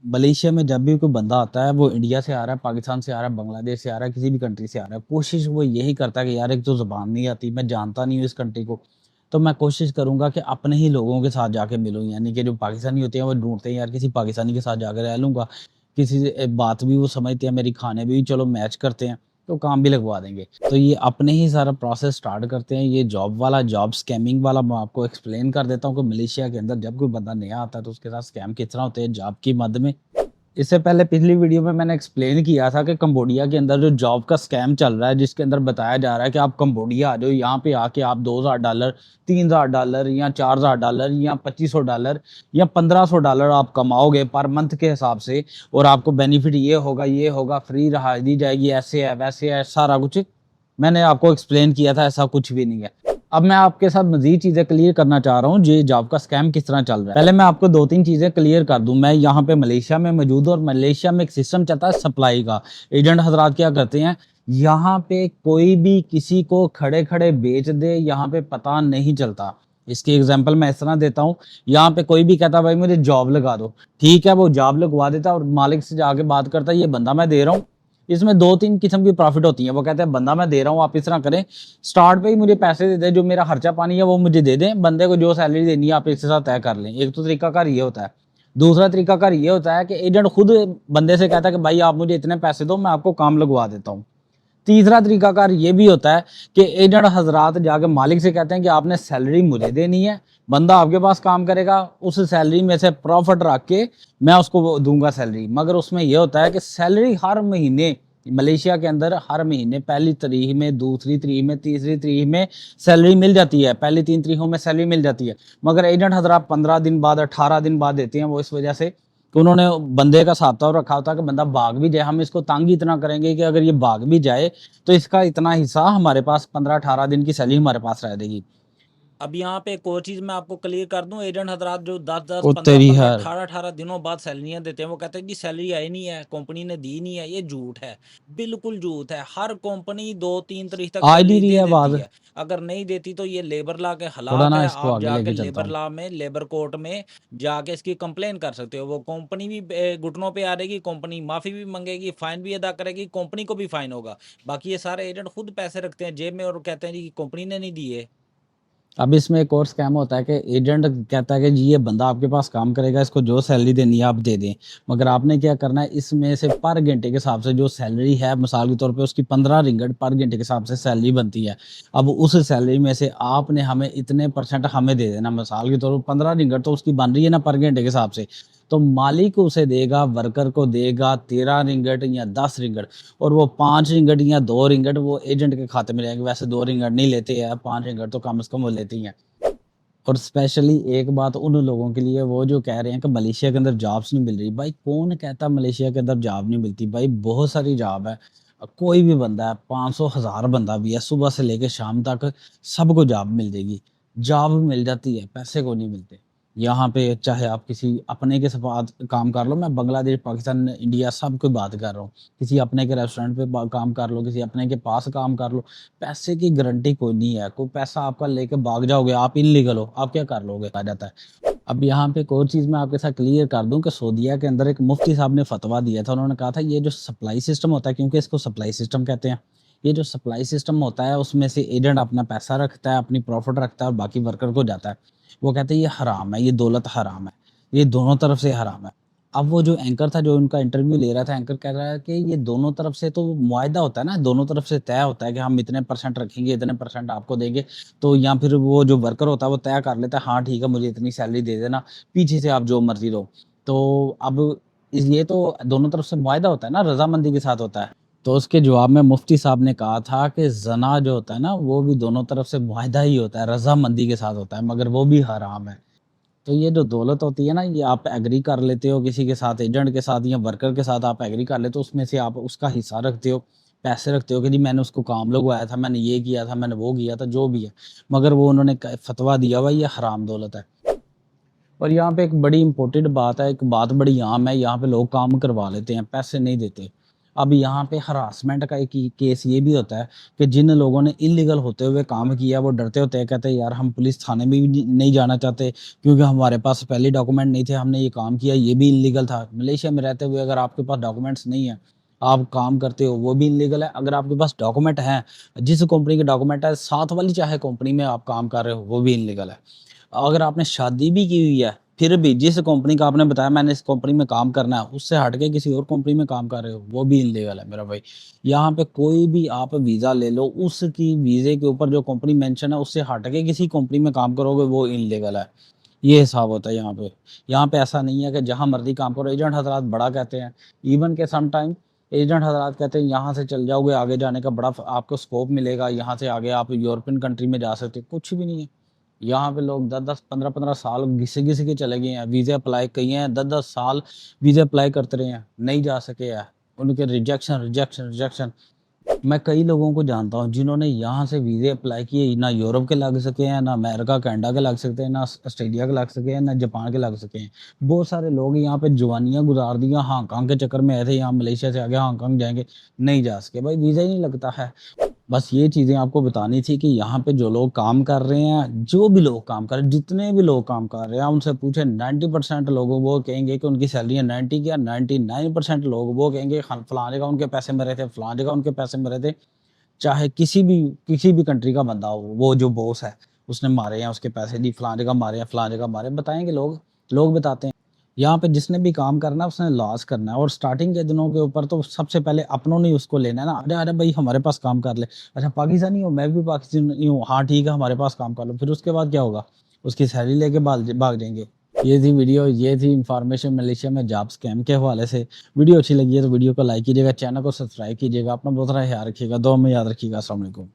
Malaysia में जब भी कोई बंदा आता है, वो इंडिया से आ रहा है, पाकिस्तान से आ रहा है, बांग्लादेश से आ रहा है, किसी भी कंट्री से आ रहा है, कोशिश वो यही करता है कि यार एक तो ज़ुबान नहीं आती, मैं जानता नहीं हूँ इस कंट्री को, तो मैं कोशिश करूँगा कि अपने ही लोगों के साथ जाके मिलूँ। यानी कि जो पाकिस्तानी होते हैं वो ढूँढते हैं यार किसी पाकिस्तानी के साथ जाकर रह लूँगा, किसी से बात भी वो समझते हैं मेरी, खाने भी चलो मैच करते हैं, तो काम भी लगवा देंगे। तो ये अपने ही सारा प्रोसेस स्टार्ट करते हैं। ये जॉब वाला, जॉब स्कैमिंग वाला मैं आपको एक्सप्लेन कर देता हूँ कि मलेशिया के अंदर जब कोई बंदा नया आता है तो उसके साथ स्कैम किस तरह होते हैं जॉब की मद में। इससे पहले पिछली वीडियो में मैंने एक्सप्लेन किया था कि कंबोडिया के अंदर जो जॉब का स्कैम चल रहा है, जिसके अंदर बताया जा रहा है कि आप कंबोडिया आ जाओ, यहाँ पे आके आप $2000, $3000 या $4000 या $2500 या $1500 आप कमाओगे पर मंथ के हिसाब से, और आपको बेनिफिट ये होगा, फ्री रहाई दी जाएगी, ऐसे है वैसे है, सारा कुछ मैंने आपको एक्सप्लेन किया था। ऐसा कुछ भी नहीं है। अब मैं आपके साथ मजीद चीजें क्लियर करना चाह रहा हूँ, ये जॉब का स्कैम किस तरह चल रहा है। पहले मैं आपको 2-3 चीजें क्लियर कर दूं। मैं यहाँ पे मलेशिया में मौजूद हूँ और मलेशिया में एक सिस्टम चलता है सप्लाई का। एजेंट हजरात क्या करते हैं, यहाँ पे कोई भी किसी को खड़े खड़े बेच दे, यहाँ पे पता नहीं चलता। इसकी एग्जाम्पल मैं इस तरह देता हूँ, यहाँ पे कोई भी कहता भाई मुझे जॉब लगा दो, ठीक है, वो जॉब लगवा देता है और मालिक से जाके बात करता है ये बंदा मैं दे रहा हूँ। इसमें 2-3 किस्म की प्रॉफिट होती है। वो कहते हैं बंदा मैं दे रहा हूँ, आप इस तरह करें, स्टार्ट पे ही मुझे पैसे दे दें, जो मेरा खर्चा पानी है वो मुझे दे दें, बंदे को जो सैलरी देनी है आप इसके साथ तय कर लें। एक तो तरीकाकार ये होता है। दूसरा तरीकाकार ये होता है कि एजेंट खुद बंदे से कहता है कि भाई आप मुझे इतने पैसे दो, मैं आपको काम लगवा देता हूँ। तीसरा तरीकाकार ये भी होता है कि एजेंट हजरात जाके मालिक से कहते हैं कि आपने सैलरी मुझे देनी है, बंदा आपके पास काम करेगा, उस सैलरी में से प्रॉफिट रख के मैं उसको दूंगा सैलरी। मगर उसमें यह होता है कि सैलरी हर महीने मलेशिया के अंदर हर महीने पहली तारीख में, दूसरी तारीख में, तीसरी तारीख में सैलरी मिल जाती है। पहली 3 तारीखों में सैलरी मिल जाती है, मगर एजेंट हजरात 15 दिन बाद, 18 दिन बाद देते हैं। वो इस वजह से कि उन्होंने बंदे का हिसाब किताब रखा होता है कि बंदा भाग भी जाए, हम इसको तंग इतना करेंगे कि अगर ये भाग भी जाए तो इसका इतना हिस्सा हमारे पास 15-18 दिन की सैलरी हमारे पास रह देगी। अब यहाँ पे एक और चीज़ मैं आपको क्लियर कर दूं, एजेंट हजरात जो 10-10, वो तेरी 15-15, हर 18-18 दिनों बाद सैलरियाँ देते हैं, वो कहते हैं कि सैलरी आई नहीं है, कंपनी ने दी नहीं है। ये झूठ है, बिल्कुल झूठ है। हर कंपनी 2-3 तारीख तक आज नहीं सैलरी रही दे है देती आवाज, है। अगर नहीं देती तो ये लेबर लॉ के थोड़ा खिलाफ ना है। इसको आप आगे जाके लेके चलता लेबर हूँ। लॉ में, लेबर कोर्ट में जाके इसकी कंप्लेन कर सकते हो। वो कंपनी भी घुटनों पे आ रहेगी, कंपनी माफ़ी भी मांगेगी, फाइन भी अदा करेगी, कंपनी को भी फाइन होगा। बाकी ये सारे एजेंट खुद पैसे रखते हैं जेब में और कहते हैं जी कंपनी ने नहीं दिए। अब इसमें एक और स्कैम होता है कि एजेंट कहता है कि जी ये बंदा आपके पास काम करेगा, इसको जो सैलरी देनी है आप दे दें। मगर आपने क्या करना है, इसमें से पर घंटे के हिसाब से जो सैलरी है, मिसाल के तौर पे उसकी 15 रिंगट पर घंटे के हिसाब से सैलरी बनती है। अब उस सैलरी में से आपने हमें इतने परसेंट हमें दे देना। मिसाल के तौर पर 15 रिंगट तो उसकी बन रही है ना पर घंटे के हिसाब से, तो मालिक उसे देगा, वर्कर को देगा 13 रिंगट या 10 रिंगट, और वो 5 रिंगट या 2 रिंगट वो एजेंट के खाते में जाएंगे। वैसे 2 रिंगट नहीं लेते हैं, 5 रिंगट तो कम से कम वो लेती हैं। और स्पेशली एक बात उन लोगों के लिए, वो जो कह रहे हैं कि मलेशिया के अंदर जॉब्स नहीं मिल रही, भाई कौन कहता मलेशिया के अंदर जॉब नहीं मिलती? भाई बहुत सारी जॉब है। कोई भी बंदा है, 500 1000 बंदा भी है, सुबह से लेकर शाम तक सबको जॉब मिल जाएगी। जॉब मिल जाती है, पैसे को नहीं मिलते। यहाँ पे चाहे आप किसी अपने के साथ काम कर लो, मैं बांग्लादेश, पाकिस्तान, इंडिया सब कोई बात कर रहा हूँ, किसी अपने के रेस्टोरेंट पे काम कर लो, किसी अपने के पास काम कर लो, पैसे की गारंटी कोई नहीं है। कोई पैसा आपका लेके भाग जाओगे, आप इनलीगल हो, आप क्या कर लोगे, आ जाता है। अब यहाँ पे एक और चीज़ मैं आपके साथ क्लियर कर दूं कि सऊदीया के अंदर एक मुफ्ती साहब ने फतवा दिया था। उन्होंने कहा था ये जो सप्लाई सिस्टम होता है, क्योंकि इसको सप्लाई सिस्टम कहते हैं, ये जो सप्लाई सिस्टम होता है उसमें से एजेंट अपना पैसा रखता है, अपनी प्रॉफिट रखता है और बाकी वर्कर को जाता है। वो कहते हैं ये हराम है, ये दौलत हराम है, ये दोनों तरफ से हराम है। अब वो जो एंकर था जो उनका इंटरव्यू ले रहा था, एंकर कह रहा है कि ये दोनों तरफ से तो मुआयदा होता है ना, दोनों तरफ से तय होता है कि हम इतने परसेंट रखेंगे, इतने परसेंट आपको देंगे। तो या फिर वो जो वर्कर होता है वो तय कर लेता है, हाँ ठीक है मुझे इतनी सैलरी दे देना, पीछे से आप जो मर्जी दो। तो अब ये तो दोनों तरफ से मुआयदा होता है ना, रजामंदी के साथ होता है। तो उसके जवाब में मुफ्ती साहब ने कहा था कि जना जो होता है ना, वो भी दोनों तरफ से मुआयदा ही होता है, रजामंदी के साथ होता है, मगर वो भी हराम है। तो ये जो दौलत होती है ना, ये आप एग्री कर लेते हो किसी के साथ, एजेंट के साथ या वर्कर के साथ आप एग्री कर लेते हो, उसमें से आप उसका हिस्सा रखते हो, पैसे रखते हो कि जी मैंने उसको काम लगवाया था, मैंने ये किया था, मैंने वो किया था, जो भी है। मगर वो उन्होंने फतवा दिया हुआ ये हराम दौलत है। और यहाँ पे एक बड़ी इंपॉर्टेंट बात है, एक बात बड़ी आम है, यहाँ पे लोग काम करवा लेते हैं, पैसे नहीं देते। اب یہاں پہ ہراسمنٹ کا ایک کیس یہ بھی ہوتا ہے کہ جن لوگوں نے انلیگل ہوتے ہوئے کام کیا وہ ڈرتے ہوتے ہیں، کہتے ہیں یار ہم پولیس تھانے میں بھی نہیں جانا چاہتے کیونکہ ہمارے پاس پہلے ڈاکومنٹ نہیں تھے، ہم نے یہ کام کیا یہ بھی انلیگل تھا۔ ملیشیا میں رہتے ہوئے اگر آپ کے پاس ڈاکومنٹس نہیں ہیں، آپ کام کرتے ہو، وہ بھی انلیگل ہے۔ اگر آپ کے پاس ڈاکومنٹ ہیں، جس کمپنی کے ڈاکومنٹ ہے، ساتھ والی چاہے کمپنی میں آپ کام کر رہے ہو، وہ بھی انلیگل ہے۔ اگر آپ نے شادی بھی کی ہوئی ہے، پھر بھی جس کمپنی کا آپ نے بتایا میں نے اس کمپنی میں کام کرنا ہے، اس سے ہٹ کے کسی اور کمپنی میں کام کر رہے ہو، وہ بھی انلیگل ہے میرا بھائی۔ یہاں پہ کوئی بھی آپ ویزا لے لو، اس کی ویزے کے اوپر جو کمپنی مینشن ہے اس سے ہٹ کے کسی کمپنی میں کام کرو گے، وہ انلیگل ہے۔ یہ حساب ہوتا ہے یہاں پہ۔ یہاں پہ ایسا نہیں ہے کہ جہاں مرضی کام کرو۔ ایجنٹ حضرات بڑا کہتے ہیں، ایون کہ سم ٹائم ایجنٹ حضرات کہتے ہیں یہاں سے چل جاؤ گے، آگے جانے کا بڑا آپ کو سکوپ ملے گا، یہاں سے آگے آپ یورپین کنٹری میں جا سکتے، کچھ بھی نہیں ہے۔ یہاں پہ لوگ 10-15 سال گھسے گھسے کے چلے گئے ہیں، ویزے اپلائی کیے ہیں، 10 سال ویزے اپلائی کرتے رہے ہیں، نہیں جا سکے ہیں، ان کے ریجیکشن۔ میں کئی لوگوں کو جانتا ہوں جنہوں نے یہاں سے ویزے اپلائی کیے، نہ یورپ کے لگ سکے ہیں، نہ امریکہ کینیڈا کے لگ سکتے ہیں، نہ آسٹریلیا کے لگ سکے ہیں، نہ جاپان کے لگ سکے ہیں۔ بہت سارے لوگ یہاں پہ جوانیاں گزار دیا، ہانگ کانگ کے چکر میں آئے تھے، یہاں ملیشیا سے آگے ہانگ کانگ جائیں گے، نہیں جا سکے بھائی، ویزا ہی نہیں لگتا ہے۔ بس یہ چیزیں آپ کو بتانی تھی کہ یہاں پہ جو لوگ کام کر رہے ہیں، جو بھی لوگ کام کر رہے ہیں، جتنے بھی لوگ کام کر رہے ہیں، ان سے پوچھیں 90% لوگوں وہ کہیں گے کہ ان کی سیلری ہے 90 کیا 99% لوگ وہ کہیں گے فلاں جگہ ان کے پیسے مرے تھے، فلاں جگہ ان کے پیسے مرے تھے۔ چاہے کسی بھی کنٹری کا بندہ ہو، وہ جو بوس ہے اس نے مارے ہیں اس کے پیسے، دی فلاں جگہ مارے ہیں، فلاں جگہ مارے ہیں، بتائیں گے لوگ بتاتے ہیں۔ یہاں پہ جس نے بھی کام کرنا ہے اس نے لاس کرنا ہے، اور سٹارٹنگ کے دنوں کے اوپر تو سب سے پہلے اپنوں نے اس کو لینا ہے نا، ارے بھائی ہمارے پاس کام کر لے، اچھا پاکستانی ہو، میں بھی پاکستانی ہوں، ہاں ٹھیک ہے ہمارے پاس کام کر لو، پھر اس کے بعد کیا ہوگا؟ اس کی سیلری لے کے بھاگ جائیں گے۔ یہ تھی ویڈیو، یہ تھی انفارمیشن ملیشیا میں جاب اسکیم کے حوالے سے۔ ویڈیو اچھی لگی ہے تو ویڈیو کو لائک کیجیے گا، چینل کو سبسکرائب کیجیے گا، اپنا بہت سارا خیال رکھیے گا، دعا میں یاد رکھیے گا۔ السلام علیکم۔